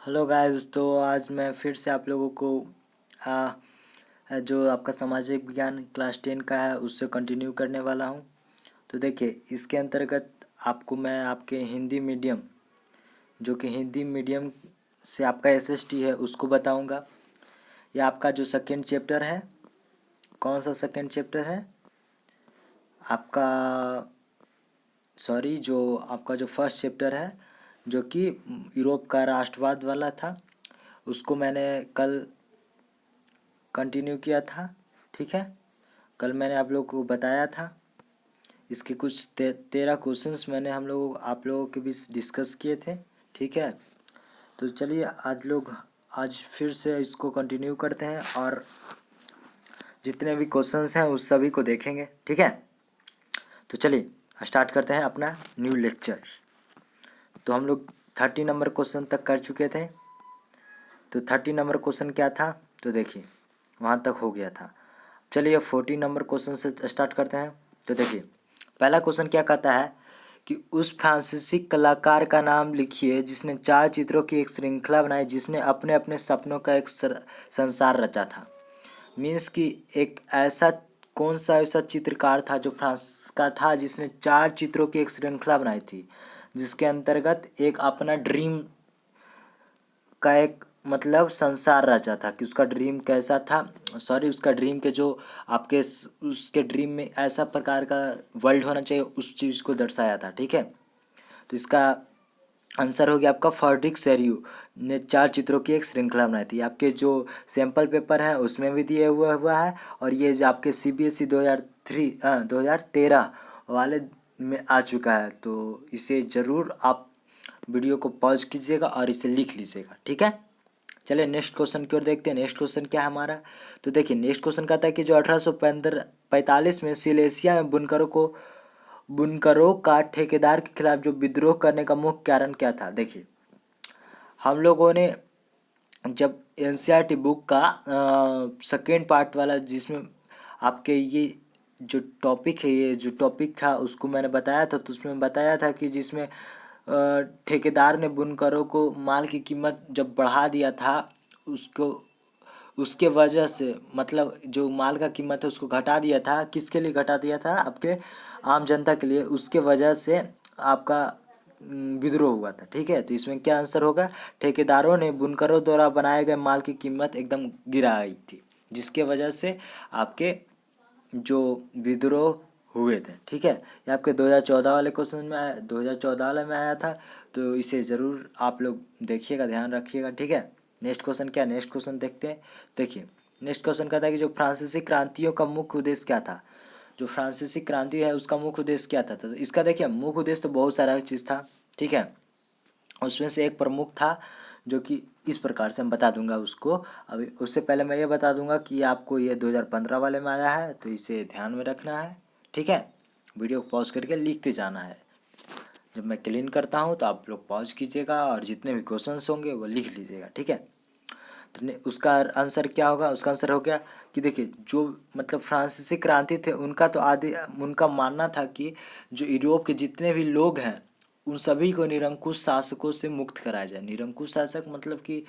Hello guys. तो आज मैं फिर से आप लोगों को जो आपका सामाजिक विज्ञान क्लास 10 का है उससे कंटिन्यू करने वाला हूं। तो देखिए, इसके अंतर्गत आपको मैं आपके हिंदी मीडियम जो कि हिंदी मीडियम से आपका एसएसटी है उसको बताऊंगा। यह आपका जो सेकेंड चैप्टर है, कौन सा सेकेंड चैप्टर है आपका, सॉरी, जो आपका जो फर्स्ट चैप्टर है जो कि यूरोप का राष्ट्रवाद वाला था, उसको मैंने कल कंटिन्यू किया था। ठीक है, कल मैंने आप लोगों को बताया था। इसके कुछ 13 क्वेश्चंस मैंने आप लोगों के बीच डिस्कस किए थे। ठीक है, तो चलिए आज फिर से इसको कंटिन्यू करते हैं और जितने भी क्वेश्चंस हैं उस सभी को देखेंगे। ठीक है, तो चलिए स्टार्ट करते हैं अपना न्यू लेक्चर। तो हम लोग 30 नंबर क्वेश्चन तक कर चुके थे। तो 30 नंबर क्वेश्चन क्या था, तो देखिए वहाँ तक हो गया था। चलिए 40 नंबर क्वेश्चन से स्टार्ट करते हैं। तो देखिए, पहला क्वेश्चन क्या कहता है कि उस फ्रांसीसी कलाकार का नाम लिखिए जिसने 4 चित्रों की एक श्रृंखला बनाई, जिसने अपने अपने सपनों का एक संसार रचा था। मीन्स कि एक ऐसा कौन सा ऐसा चित्रकार था जो फ्रांस का था जिसने 4 चित्रों की एक श्रृंखला बनाई थी, जिसके अंतर्गत एक अपना ड्रीम का एक मतलब संसार रचा था कि उसका ड्रीम कैसा था। सॉरी, उसका ड्रीम के जो उसके ड्रीम में ऐसा प्रकार का वर्ल्ड होना चाहिए, उस चीज़ को दर्शाया था। ठीक है, तो इसका आंसर हो गया आपका फर्डिक सेरियो ने 4 चित्रों की एक श्रृंखला बनाई थी। आपके जो सैम्पल पेपर है उसमें भी दिए हुआ है, और ये जो आपके CBSE 2013 वाले में आ चुका है। तो इसे ज़रूर आप वीडियो को पॉज कीजिएगा और इसे लिख लीजिएगा। ठीक है, चलिए नेक्स्ट क्वेश्चन की ओर देखते हैं। नेक्स्ट क्वेश्चन क्या है हमारा, तो देखिए नेक्स्ट क्वेश्चन कहता है कि जो 1845 में सिलेसिया में बुनकरों का ठेकेदार के खिलाफ जो विद्रोह करने का मुख्य कारण क्या था। देखिए, हम लोगों ने जब NCERT बुक का सेकेंड पार्ट वाला, जिसमें आपके ये जो टॉपिक है, ये जो टॉपिक था उसको मैंने बताया था, तो उसमें बताया था कि जिसमें ठेकेदार ने बुनकरों को माल की कीमत जब बढ़ा दिया था, उसको उसके वजह से मतलब जो माल का कीमत है उसको घटा दिया था। किसके लिए घटा दिया था, आपके आम जनता के लिए। उसके वजह से आपका विद्रोह हुआ था। ठीक है, तो इसमें क्या आंसर होगा, ठेकेदारों ने बुनकरों द्वारा बनाए गए माल की कीमत एकदम गिराई थी, जिसके वजह से आपके जो विद्रोह हुए थे। ठीक है, ये आपके 2014 वाले क्वेश्चन में आया, 2014 वाले में आया था। तो इसे ज़रूर आप लोग देखिएगा, ध्यान रखिएगा। ठीक है, नेक्स्ट क्वेश्चन क्या, नेक्स्ट क्वेश्चन देखते हैं। देखिए नेक्स्ट क्वेश्चन कहता है कि जो फ्रांसीसी क्रांतियों का मुख्य उद्देश्य क्या था। जो फ्रांसीसी क्रांति है उसका मुख्य उद्देश्य क्या था, तो इसका देखिए मुख्य उद्देश्य तो बहुत सारा चीज़ था। ठीक है, उसमें से एक प्रमुख था जो कि इस प्रकार से मैं बता दूंगा उसको। अभी उससे पहले मैं ये बता दूंगा कि आपको ये 2015 वाले में आया है, तो इसे ध्यान में रखना है। ठीक है, वीडियो को पॉज करके लिखते जाना है। जब मैं क्लीन करता हूँ तो आप लोग पॉज कीजिएगा और जितने भी क्वेश्चंस होंगे वो लिख लीजिएगा। ठीक है, तो उसका आंसर क्या होगा, उसका आंसर हो गया कि देखिए जो मतलब फ्रांसीसी क्रांति थे उनका तो आदि उनका मानना था कि जो यूरोप के जितने भी लोग हैं उन सभी को निरंकुश शासकों से मुक्त कराया जाए। निरंकुश शासक मतलब कि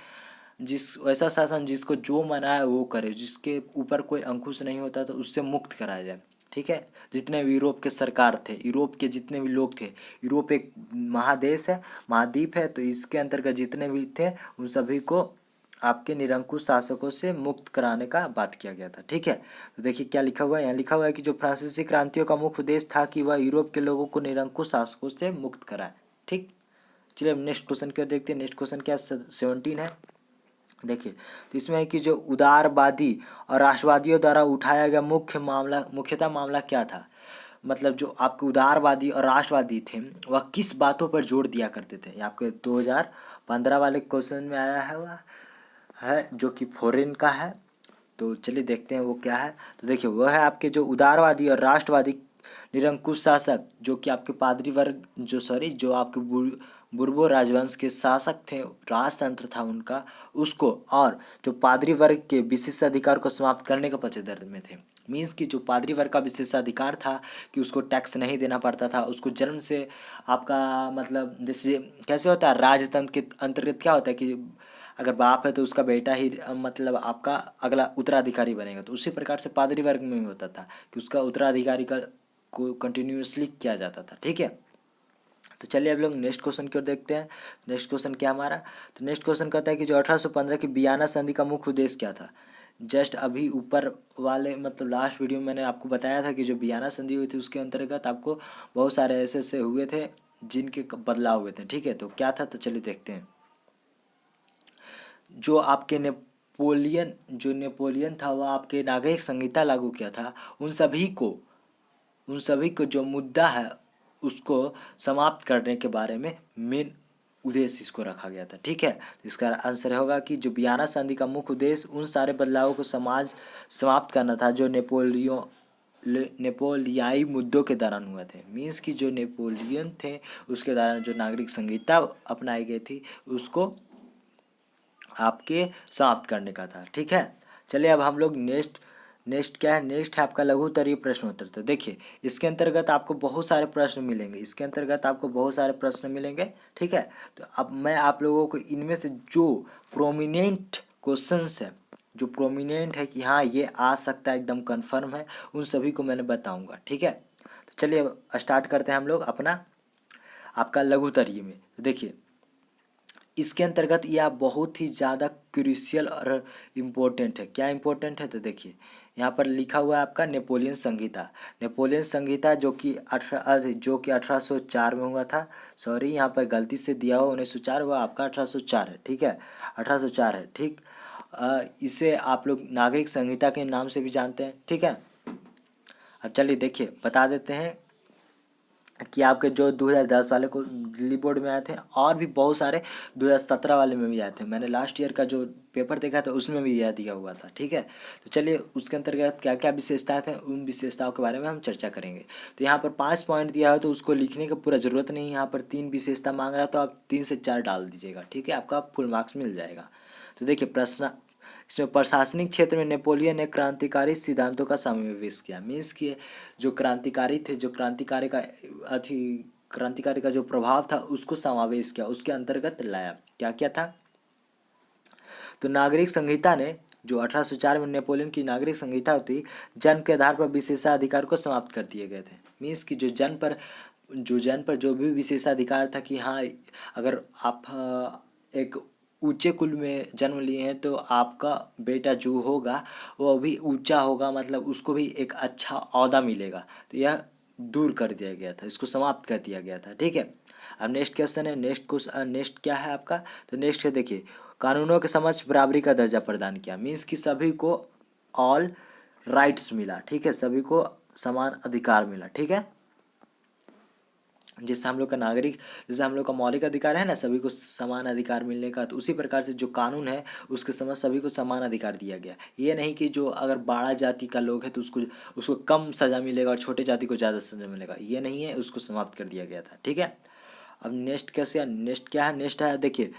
जिस वैसा शासन जिसको जो मना है वो करे, जिसके ऊपर कोई अंकुश नहीं होता, तो उससे मुक्त कराया जाए। ठीक है, जितने भी यूरोप के सरकार थे, यूरोप के जितने भी लोग थे, यूरोप एक महादेश है, महाद्वीप है, तो इसके अंतर्गत जितने भी थे उन सभी को आपके निरंकुश शासकों से मुक्त कराने का बात किया गया था। ठीक है, तो देखिए क्या लिखा हुआ है, यहाँ लिखा हुआ है कि जो फ्रांसीसी क्रांतियों का मुख्य उद्देश्य था कि वह यूरोप के लोगों को निरंकुश शासकों से मुक्त कराए। ठीक, चलिए अब नेक्स्ट क्वेश्चन क्या देखते हैं। नेक्स्ट क्वेश्चन क्या 17 है। देखिए, तो इसमें है कि जो उदारवादी और राष्ट्रवादियों द्वारा उठाया गया मुख्यतः मामला क्या था। मतलब जो आपके उदारवादी और राष्ट्रवादी थे वह किस बातों पर जोर दिया करते थे। ये आपके 2015 वाले क्वेश्चन में आया है, वह है जो कि फॉरेन का है। तो चलिए देखते हैं वो क्या है। तो देखिए वह है आपके जो उदारवादी और राष्ट्रवादी निरंकुश शासक, जो कि आपके पादरी वर्ग जो आपके बुर्बो राजवंश के शासक थे, राजतंत्र था उनका, उसको, और जो पादरी वर्ग के विशेषाधिकार को समाप्त करने के पक्षधर में थे। मीन्स कि जो पादरी वर्ग का विशेषाधिकार था कि उसको टैक्स नहीं देना पड़ता था, उसको जन्म से आपका मतलब जैसे कैसे होता है राजतंत्र के अंतर्गत क्या होता है कि अगर बाप है तो उसका बेटा ही मतलब आपका अगला उत्तराधिकारी बनेगा। तो उसी प्रकार से पादरी वर्ग में भी होता था कि उसका उत्तराधिकारी का को कंटिन्यूसली किया जाता था। ठीक है, तो चलिए अब लोग नेक्स्ट क्वेश्चन की ओर देखते हैं। नेक्स्ट क्वेश्चन क्या हमारा, तो नेक्स्ट क्वेश्चन कहता है कि जो 1815 की वियना संधि का मुख्य उद्देश्य क्या था। जस्ट अभी ऊपर वाले मतलब लास्ट वीडियो में मैंने आपको बताया था कि जो वियना संधि हुई थी उसके अंतर्गत आपको बहुत सारे ऐसे ऐसे हुए थे जिनके बदलाव हुए थे। ठीक है, तो क्या था, तो चलिए देखते हैं। जो आपके नेपोलियन था वह आपके नागरिक संहिता लागू किया था, उन सभी को जो मुद्दा है उसको समाप्त करने के बारे में मेन उद्देश्य इसको रखा गया था। ठीक है, तो इसका आंसर होगा कि जो वियना संधि का मुख्य उद्देश्य उन सारे बदलावों को समाप्त करना था जो नेपोलियाई मुद्दों के दौरान हुए थे। मीन्स कि जो नेपोलियन थे उसके दौरान जो नागरिक संहिता अपनाई गई थी उसको आपके समाप्त करने का था। ठीक है, चलिए अब हम लोग नेक्स्ट क्या है, नेक्स्ट है आपका लघु उत्तरीय प्रश्न उत्तर। तो देखिए इसके अंतर्गत आपको बहुत सारे प्रश्न मिलेंगे। ठीक है, तो अब मैं आप लोगों को इनमें से जो प्रोमिनेंट क्वेश्चंस है, जो प्रोमिनेंट है कि हाँ ये आ सकता है एकदम कंफर्म है, उन सभी को मैंने बताऊंगा। ठीक है, तो चलिए अब स्टार्ट करते हैं हम लोग अपना आपका लघु उत्तरीय में। तो देखिए इसके अंतर्गत यह बहुत ही ज़्यादा क्रूशियल और इम्पोर्टेंट है। क्या इम्पोर्टेंट है, तो देखिए यहाँ पर लिखा हुआ है आपका नेपोलियन संहिता जो कि 1804 में हुआ था। सॉरी, यहाँ पर गलती से दिया हुआ 1904 हुआ, आपका 1804 है। ठीक है, 1804 है। ठीक, इसे आप लोग नागरिक संहिता के नाम से भी जानते हैं। ठीक है, अब चलिए देखिए बता देते हैं कि आपके जो 2010 वाले को दिल्ली बोर्ड में आए थे और भी बहुत सारे 2017 वाले में भी आए थे। मैंने लास्ट ईयर का जो पेपर देखा था उसमें भी यह दिया हुआ था। ठीक है, तो चलिए उसके अंतर्गत क्या क्या विशेषताएं थे उन विशेषताओं के बारे में हम चर्चा करेंगे। तो यहाँ पर 5 पॉइंट दिया है तो उसको लिखने का पूरा ज़रूरत नहीं है। यहाँ पर 3 विशेषता मांग रहा है तो आप 3 से 4 डाल दीजिएगा। ठीक है, आपका फुल मार्क्स मिल जाएगा। तो देखिए प्रश्न इसमें प्रशासनिक क्षेत्र में नेपोलियन ने क्रांतिकारी सिद्धांतों का समावेश किया। मीन्स कि जो क्रांतिकारी थे, जो क्रांतिकारी का जो प्रभाव था उसको समावेश किया, उसके अंतर्गत लाया। क्या क्या था, तो नागरिक संहिता ने जो 1804 में नेपोलियन की नागरिक संहिता थी, जन्म के आधार पर विशेषाधिकार को समाप्त कर दिए गए थे। मीन्स कि जो जन्म पर जो भी विशेषाधिकार था कि हाँ अगर आप एक ऊंचे कुल में जन्म लिए हैं तो आपका बेटा जो होगा वो भी ऊंचा होगा, मतलब उसको भी एक अच्छा ओहदा मिलेगा। तो यह दूर कर दिया गया था, इसको समाप्त कर दिया गया था। ठीक है, अब नेक्स्ट क्वेश्चन है, नेक्स्ट क्या है आपका, तो नेक्स्ट है देखिए कानूनों के समक्ष बराबरी का दर्जा प्रदान किया। मीन्स कि सभी को ऑल राइट्स मिला। ठीक है, सभी को समान अधिकार मिला। ठीक है, जैसे हम लोग का मौलिक अधिकार है ना सभी को समान अधिकार मिलने का, तो उसी प्रकार से जो कानून है उसके समझ सभी को समान अधिकार दिया गया। ये नहीं कि जो अगर बाड़ा जाति का लोग है तो उसको कम सज़ा मिलेगा और छोटे जाति को ज़्यादा सज़ा मिलेगा, ये नहीं है, उसको समाप्त कर दिया गया था। ठीक है, अब नेक्स्ट क्या है, नेक्स्ट है देखिए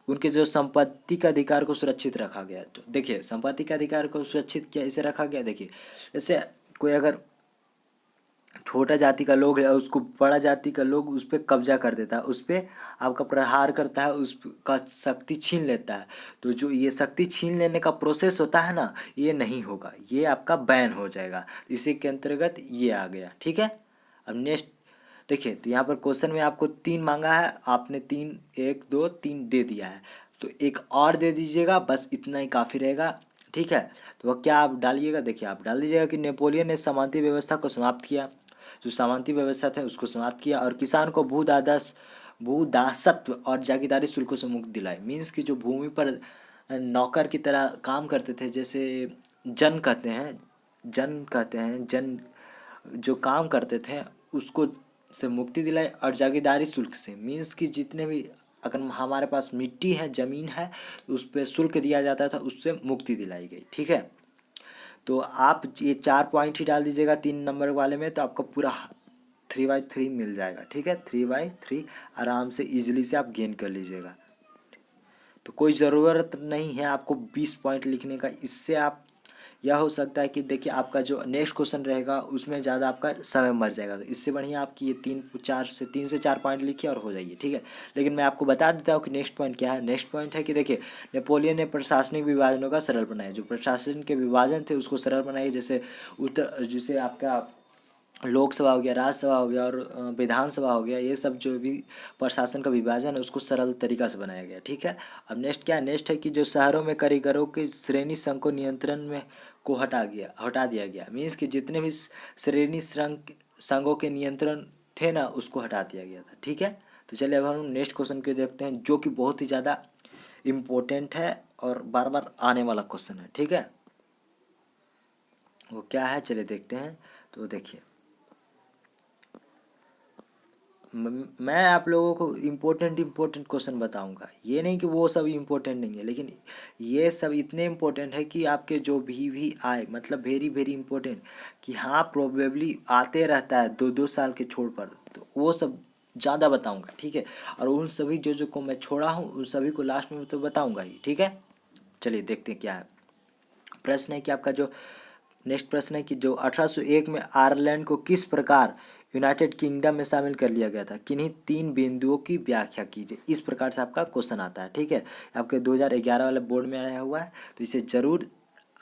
उनके जो संपत्ति का अधिकार को सुरक्षित रखा गया। तो देखिए संपत्ति का अधिकार को सुरक्षित कैसे रखा गया, देखिए जैसे कोई अगर छोटा जाति का लोग है और उसको बड़ा जाति का लोग उस पर कब्जा कर देता है, उस पर आपका प्रहार करता है, उसका शक्ति छीन लेता है, तो जो ये शक्ति छीन लेने का प्रोसेस होता है ना, ये नहीं होगा, ये आपका बैन हो जाएगा। तो इसी के अंतर्गत ये आ गया। ठीक है, अब नेक्स्ट देखिए, तो यहाँ पर क्वेश्चन में आपको 3 मांगा है, आपने 3 1 2 3 दे दिया है, तो एक और दे दीजिएगा, बस इतना ही काफ़ी रहेगा। ठीक है, तो वह क्या आप डालिएगा, देखिए आप डाल दीजिएगा कि नेपोलियन ने सामंती व्यवस्था को समाप्त किया, जो सामंती व्यवस्था थे उसको समाप्त किया, और किसान को भूदासत्व और जागीरदारी शुल्कों से मुक्त दिलाई। मीन्स कि जो भूमि पर नौकर की तरह काम करते थे, जैसे जन कहते हैं जन जो काम करते थे उसको से मुक्ति दिलाई, और जागीरदारी शुल्क से मीन्स कि जितने भी अगर हमारे पास मिट्टी है ज़मीन है तो उस पर शुल्क दिया जाता था, उससे मुक्ति दिलाई गई। ठीक है, तो आप ये 4 पॉइंट ही डाल दीजिएगा 3 नंबर वाले में, तो आपका पूरा 3/3 मिल जाएगा। ठीक है, 3/3 आराम से इजीली से आप गेन कर लीजिएगा। तो कोई ज़रूरत नहीं है आपको 20 पॉइंट लिखने का, इससे आप यह हो सकता है कि देखिए आपका जो नेक्स्ट क्वेश्चन रहेगा उसमें ज़्यादा आपका समय मर जाएगा, तो इससे बढ़िया आपकी ये 3 से 4 पॉइंट लिखिए और हो जाइए, ठीक है। लेकिन मैं आपको बता देता हूँ कि नेक्स्ट पॉइंट क्या है। नेक्स्ट पॉइंट है कि देखिए नेपोलियन ने प्रशासनिक विभाजनों का सरल बनाया, जो प्रशासन के विभाजन थे उसको सरल बनाइए, जैसे आपका लोकसभा हो गया, राज्यसभा हो गया और विधानसभा हो गया, ये सब जो भी प्रशासन का विभाजन है उसको सरल तरीका से बनाया गया, ठीक है। अब नेक्स्ट क्या है, नेक्स्ट है कि जो शहरों में कारीगरों के श्रेणी संघ को नियंत्रण में को हटा दिया गया। मीन्स कि जितने भी श्रेणी संघों के नियंत्रण थे ना उसको हटा दिया गया था, ठीक है। तो चलिए अब हम नेक्स्ट क्वेश्चन को देखते हैं, जो कि बहुत ही ज़्यादा इम्पोर्टेंट है और बार बार आने वाला क्वेश्चन है, ठीक है। वो क्या है चलिए देखते हैं। तो देखिए मैं आप लोगों को इम्पोर्टेंट क्वेश्चन बताऊंगा, ये नहीं कि वो सब इम्पोर्टेंट नहीं है, लेकिन ये सब इतने इम्पोर्टेंट है कि आपके जो भी आए, मतलब वेरी वेरी इम्पोर्टेंट, कि हाँ प्रोबेबली आते रहता है 2-2 साल के छोड़ पर, तो वो सब ज़्यादा बताऊंगा, ठीक है। और उन सभी जो को मैं छोड़ा हूँ उन सभी को लास्ट में तो बताऊंगा ही, ठीक है। चलिए देखते हैं क्या है। प्रश्न है कि आपका जो नेक्स्ट प्रश्न है कि जो 1801 में आयरलैंड को किस प्रकार यूनाइटेड किंगडम में शामिल कर लिया गया था, किन्हीं 3 बिंदुओं की व्याख्या कीजिए। इस प्रकार से आपका क्वेश्चन आता है, ठीक है। आपके 2011 वाले बोर्ड में आया हुआ है, तो इसे ज़रूर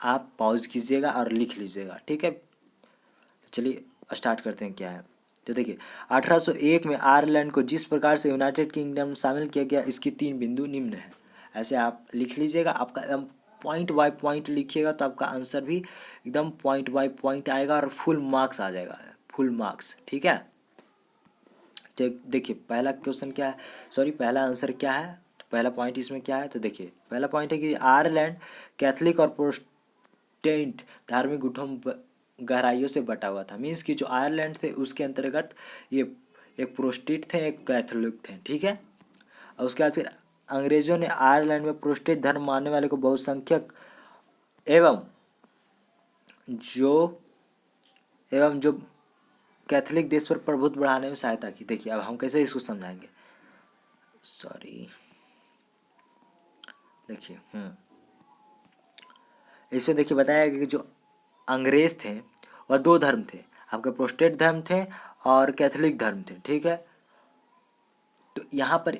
आप पॉज कीजिएगा और लिख लीजिएगा, ठीक है। तो चलिए स्टार्ट करते हैं क्या है। तो देखिए 1801 में आयरलैंड को जिस प्रकार से यूनाइटेड किंगडम में शामिल किया गया, इसकी 3 बिंदु निम्न है। ऐसे आप लिख लीजिएगा, आपका एकदम पॉइंट बाय पॉइंट लिखिएगा तो आपका आंसर भी एकदम पॉइंट बाय पॉइंट आएगा और फुल मार्क्स आ जाएगा, फुल मार्क्स, ठीक है। तो देखिए पहला क्वेश्चन क्या है, सॉरी पहला आंसर क्या है, तो पहला पॉइंट इसमें क्या है। तो देखिए पहला पॉइंट है कि आयरलैंड कैथलिक और प्रोटेस्टेंट धार्मिक गुटों गहराइयों से बटा हुआ था। मीन्स कि जो आयरलैंड थे उसके अंतर्गत ये एक प्रोटेस्टेंट थे, एक कैथोलिक थे, ठीक है। और उसके बाद फिर अंग्रेजों ने आयरलैंड में प्रोटेस्टेंट धर्म मानने वाले को बहुसंख्यक एवं जो जो कैथोलिक देश पर प्रभुत्व बढ़ाने में सहायता की। देखिए अब हम कैसे इसको समझाएंगे, सॉरी देखिए इसमें देखिए बताया गया कि जो अंग्रेज थे वह 2 धर्म थे, आपके प्रोटेस्टेंट धर्म थे और कैथोलिक धर्म थे, ठीक है। तो यहाँ पर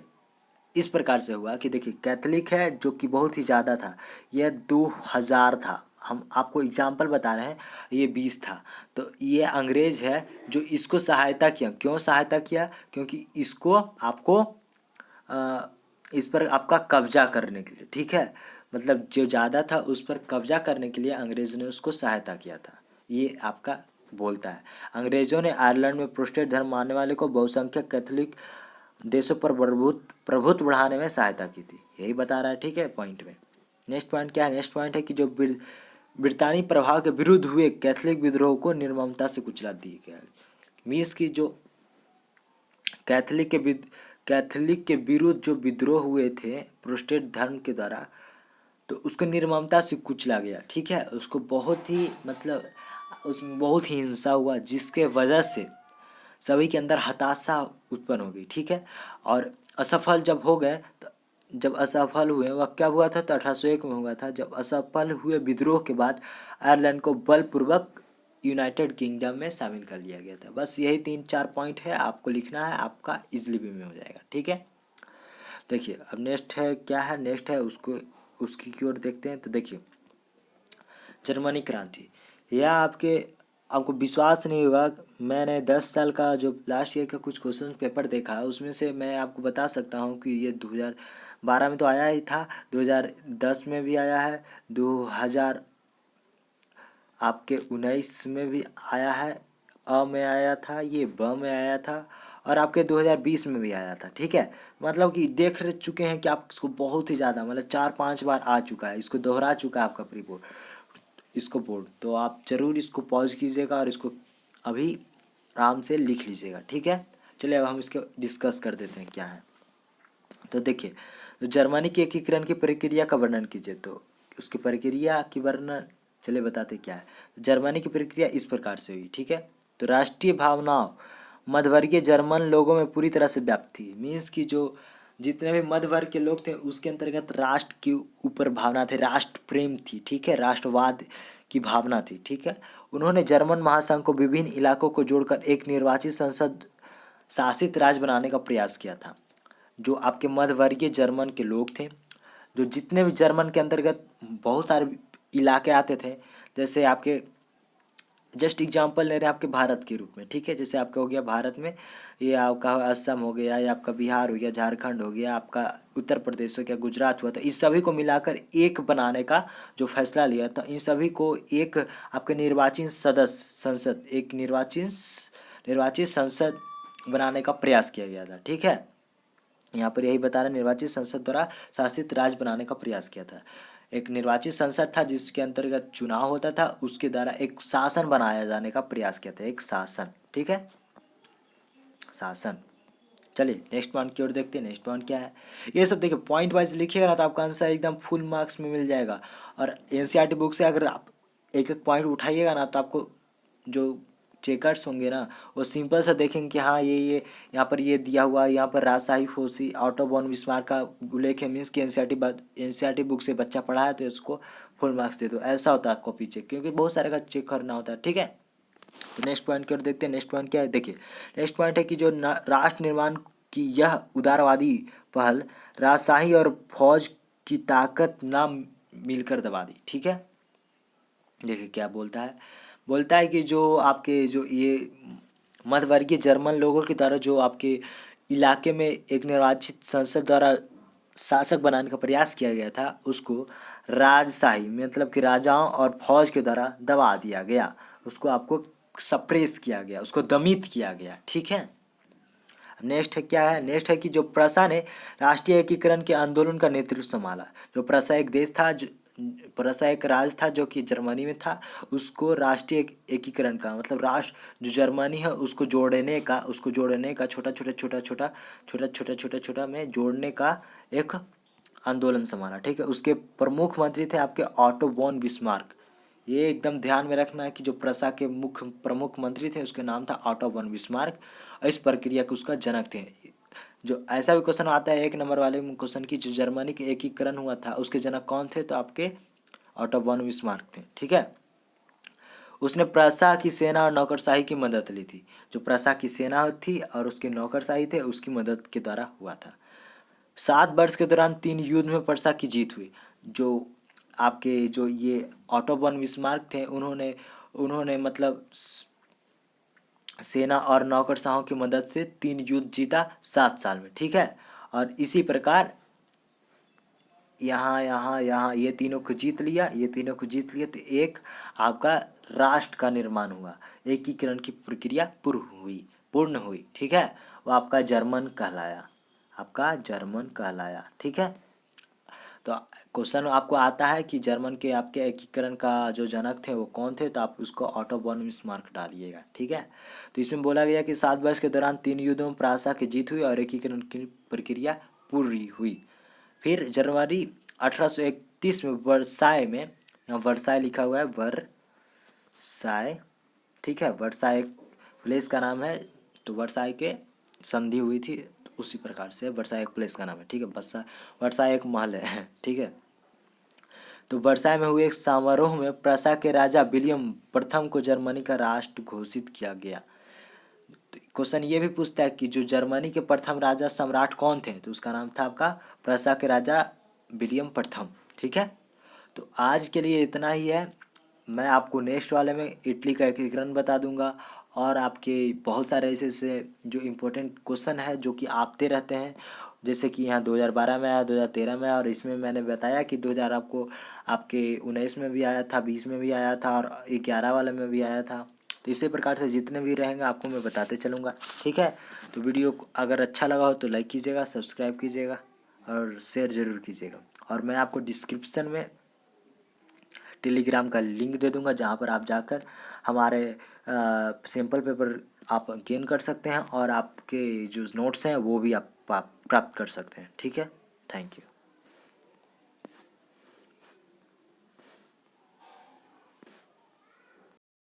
इस प्रकार से हुआ कि देखिए कैथोलिक है जो कि बहुत ही ज़्यादा था, यह 2000 था, हम आपको एग्जाम्पल बता रहे हैं, ये 20 था। तो ये अंग्रेज है जो इसको सहायता किया, क्यों सहायता किया, क्योंकि इसको आपको इस पर आपका कब्जा करने के लिए, ठीक है। मतलब जो ज़्यादा था उस पर कब्जा करने के लिए अंग्रेज ने उसको सहायता किया था, ये आपका बोलता है। अंग्रेजों ने आयरलैंड में प्रोटेस्टेंट धर्म मानने वाले को बहुसंख्यक कैथोलिक देशों पर प्रभुत्व बढ़ाने में सहायता की थी, यही बता रहा है, ठीक है पॉइंट में। नेक्स्ट पॉइंट क्या है, नेक्स्ट पॉइंट है कि जो ब्रितानी प्रभाव के विरुद्ध हुए कैथोलिक विद्रोह को निर्ममता से कुचला दिया गया। मीन्स की जो कैथोलिक के विरुद्ध जो विद्रोह हुए थे प्रोटेस्टेंट धर्म के द्वारा, तो उसको निर्ममता से कुचला गया, ठीक है। उसको बहुत ही मतलब उसमें बहुत ही हिंसा हुआ, जिसके वजह से सभी के अंदर हताशा उत्पन्न हो गई, ठीक है। और असफल जब हो गए, तो जब असफल हुए वह क्या हुआ था, तो 1801 में हुआ था। जब असफल हुए विद्रोह के बाद आयरलैंड को बलपूर्वक यूनाइटेड किंगडम में शामिल कर लिया गया था। बस यही 3-4 पॉइंट है, आपको लिखना है, आपका इजली वे में हो जाएगा, ठीक है। देखिए अब नेक्स्ट है क्या है, नेक्स्ट है उसकी की ओर देखते हैं। तो देखिए जर्मनी क्रांति, यह आपको विश्वास नहीं होगा, मैंने 10 साल का जो लास्ट ईयर का कुछ क्वेश्चन पेपर देखा है उसमें से मैं आपको बता सकता हूँ कि ये 2012 में तो आया ही था, 2010 में भी आया है, 2000 आपके 19 में भी आया है, अ में आया था, ये ब में आया था, और आपके 2020 में भी आया था, ठीक है। मतलब कि देख चुके हैं कि आप इसको बहुत ही ज़्यादा, मतलब 4-5 बार आ चुका है, इसको दोहरा चुका है आपका प्री बोर्ड, इसको बोर्ड। तो आप ज़रूर इसको पॉज कीजिएगा और इसको अभी आराम से लिख लीजिएगा, ठीक है। चलिए अब हम इसको डिस्कस कर देते हैं क्या है। तो देखिए तो जर्मनी के एकीकरण की प्रक्रिया का वर्णन कीजिए। तो उसकी प्रक्रिया की वर्णन चलिए बताते क्या है। तो जर्मनी की प्रक्रिया इस प्रकार से हुई, ठीक है। तो राष्ट्रीय भावनाओं मध्यवर्गीय जर्मन लोगों में पूरी तरह से व्याप्त थी। मीन्स की जो जितने भी मध्य वर्ग के लोग थे उसके अंतर्गत राष्ट्र के ऊपर भावना थे, राष्ट्र प्रेम थी, ठीक है, राष्ट्रवाद की भावना थी, ठीक है। उन्होंने जर्मन महासंघ को विभिन्न इलाकों को जोड़कर एक निर्वाचित संसद शासित राज्य बनाने का प्रयास किया था। जो आपके मध्यवर्गीय जर्मन के लोग थे, जो जितने भी जर्मन के अंतर्गत बहुत सारे इलाके आते थे, जैसे आपके जस्ट एग्जांपल ले रहे हैं आपके भारत के रूप में, ठीक है। जैसे आपका हो गया भारत में ये आपका असम हो गया, या आपका बिहार हो गया, झारखंड हो गया, आपका उत्तर प्रदेश हो गया, गुजरात हुआ, तो इस सभी को मिलाकर एक बनाने का जो फैसला लिया था, इन सभी को एक आपके निर्वाचित सदस्य संसद, एक निर्वाचित संसद बनाने का प्रयास किया गया था, ठीक है। यहाँ पर यही बता रहे निर्वाचित संसद द्वारा शासित राज्य बनाने का प्रयास किया था। एक निर्वाचित संसद था जिसके अंतर्गत चुनाव होता था, उसके द्वारा एक शासन बनाया जाने का प्रयास किया था, एक शासन, ठीक है, शासन। चलिए नेक्स्ट पॉइंट की ओर देखते हैं। नेक्स्ट पॉइंट क्या है, ये सब देखिए पॉइंट वाइज लिखिएगा ना तो आपका आंसर एकदम फुल मार्क्स में मिल जाएगा। और एनसीईआरटी बुक से अगर आप एक एक पॉइंट उठाइएगा ना तो आपको जो चेकर्स होंगे ना वो सिंपल सा देखेंगे कि हाँ ये यहाँ पर ये दिया हुआ, यहाँ पर राजशाही फोसी ऑटो बॉन विस्मार्क का उल्लेख है, मीन्स कि एनसीईआरटी बुक से बच्चा पढ़ा है तो उसको फुल मार्क्स दे दो, ऐसा होता है कॉपी चेक, क्योंकि बहुत सारे का चेक करना होता है, ठीक है। तो नेक्स्ट पॉइंट की ओर देखते हैं। नेक्स्ट पॉइंट क्या है, देखिए नेक्स्ट पॉइंट है कि जो राष्ट्र निर्माण की यह उदारवादी पहल राजशाही और फौज की ताकत ना मिलकर दबा दी, ठीक है। देखिए क्या बोलता है कि जो आपके जो ये मध्यवर्गीय जर्मन लोगों की तरह जो आपके इलाके में एक निर्वाचित संसद द्वारा शासक बनाने का प्रयास किया गया था, उसको राजशाही मतलब कि राजाओं और फौज के द्वारा दबा दिया गया, उसको आपको सप्रेस किया गया, उसको दमित किया गया, ठीक है। नेक्स्ट है क्या है, नेक्स्ट है कि जो प्रसा ने राष्ट्रीय एकीकरण के आंदोलन का नेतृत्व संभाला। जो प्रसा एक देश था, प्रसा एक राज्य था जो कि जर्मनी में था, उसको राष्ट्रीय एकीकरण का मतलब राष्ट्र जो जर्मनी है उसको जोड़ने का छोटा में जोड़ने का एक आंदोलन संभाला, ठीक है। उसके प्रमुख मंत्री थे आपके ऑटो वॉन बिस्मार्क। ये एकदम ध्यान में रखना है कि जो प्रसा के मुख्य प्रमुख मंत्री थे उसके नाम था ऑटो वॉन बिस्मार्क, इस प्रक्रिया के उसका जनक थे। जो ऐसा भी क्वेश्चन आता है 1 नंबर वाले क्वेश्चन की, जो जर्मनी के एकीकरण हुआ था उसके जनक कौन थे, तो आपके ऑटो वॉन बिस्मार्क थे, ठीक है। उसने प्रसा की सेना और नौकरशाही की मदद ली थी। जो प्रसा की सेना थी और उसके नौकरशाही थे उसकी मदद के द्वारा हुआ था। 7 वर्ष के दौरान 3 युद्ध में प्रसा की जीत हुई। जो आपके जो ये ऑटो वॉन बिस्मार्क थे उन्होंने मतलब सेना और नौकरशाहों की मदद से 3 युद्ध जीता 7 साल में, ठीक है। और इसी प्रकार यहाँ ये तीनों को जीत लिया, तो एक आपका राष्ट्र का निर्माण हुआ, एकीकरण की प्रक्रिया पूर्ण हुई, ठीक है। वो आपका जर्मन कहलाया, ठीक है। तो क्वेश्चन आपको आता है कि जर्मन के आपके एकीकरण का जो जनक थे वो कौन थे, तो आप उसको ऑटो वॉन बिस्मार्क डालिएगा, ठीक है। तो इसमें बोला गया कि 7 वर्ष के दौरान 3 युद्धों में प्रासा की जीत हुई और एकीकरण की प्रक्रिया पूरी हुई। फिर जनवरी 1831 में वर्साय में, यहाँ वर्साय लिखा हुआ है, वर्साय, ठीक है, वर्साय एक प्लेस का नाम है, तो वर्साय के संधि हुई थी, तो उसी प्रकार से वर्साय एक प्लेस का नाम है, ठीक है। वर्साय एक महल है, ठीक है। तो वर्साय में हुए एक समारोह में प्रसा के राजा विलियम प्रथम को जर्मनी का राष्ट्र घोषित किया गया। तो क्वेश्चन ये भी पूछता है कि जो जर्मनी के प्रथम राजा सम्राट कौन थे, तो उसका नाम था आपका प्रसा के राजा विलियम प्रथम, ठीक है। तो आज के लिए इतना ही है। मैं आपको नेक्स्ट वाले में इटली का एकीकरण बता दूंगा और आपके बहुत सारे ऐसे जो इम्पोर्टेंट क्वेश्चन है जो कि आते रहते हैं, जैसे कि यहाँ 2012 में आया, 2013 में आया, और इसमें मैंने बताया कि 2000 आपको आपके 19 में भी आया था, 20 में भी आया था और 11 वाले में भी आया था। तो इसी प्रकार से जितने भी रहेंगे आपको मैं बताते चलूँगा, ठीक है। तो वीडियो अगर अच्छा लगा हो तो लाइक कीजिएगा, सब्सक्राइब कीजिएगा और शेयर ज़रूर कीजिएगा। और मैं आपको डिस्क्रिप्शन में टेलीग्राम का लिंक दे दूंगा जहां पर आप जाकर हमारे सैम्पल पेपर आप गेन कर सकते हैं और आपके जो नोट्स हैं वो भी आप प्राप्त कर सकते हैं, ठीक है। Thank you.